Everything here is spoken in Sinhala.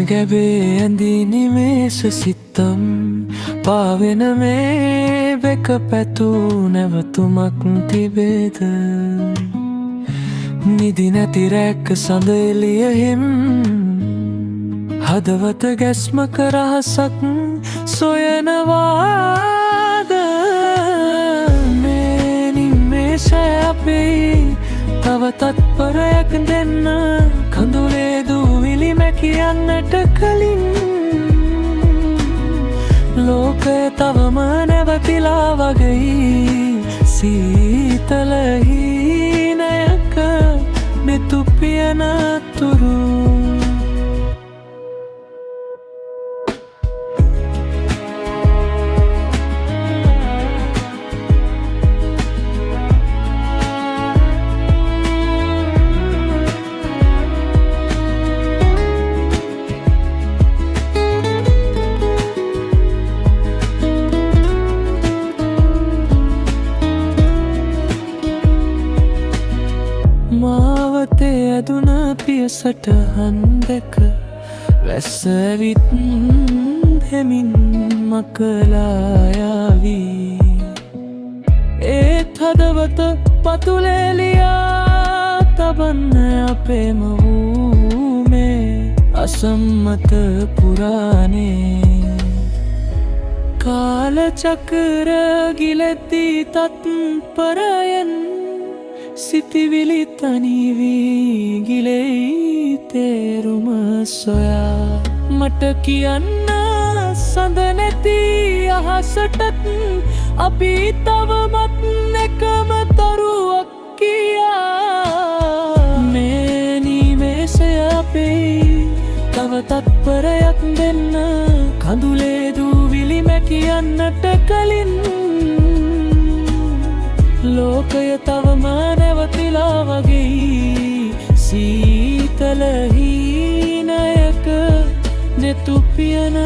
ගැබේ ඇඳි නිමේෂ සිත්තම් පාවෙන මේ වෙක පැtuu නැවතුමක් තිබේද නිදි නැති රැක්ක සඳ එළියෙහිම් හදවත ගැස්මක රහසක් සොයනවාද මේ නිමේෂය අපේ තව තත්පරයක් දෙන්න කඳුලේ දූවිලි මැකියන්නට කලින් ලෝකය තවම නැවතිලා වගේ සීතල හීනයක මෙතුපියන තුරු මාවතේ ඇදුන පියසටහන් දෙක වැස්ස ඇවිත් හෙමින් මකලායාවී ඒත් හදවත පතුලේලියා තබන්න අපේම වූ මේ අසම්මත පුරානේ කාලචක්‍ර ගිලෙද්දී තත්පරයෙන් සිතිවිලි තනිවී ගිලෙයි තේරුම සොයා මට කියන්න සඳ නැති අහසටත් අපි තවමත් එකම තරුවක් කියා මේ නිමේෂය අපේ තව තත්පරයක් දෙන්න කඳුලේ දූවිලි මැකියන්නට කලින් ලෝකය තවම නැවතිලා වගේ සීතල හීනයක නෙතුපියන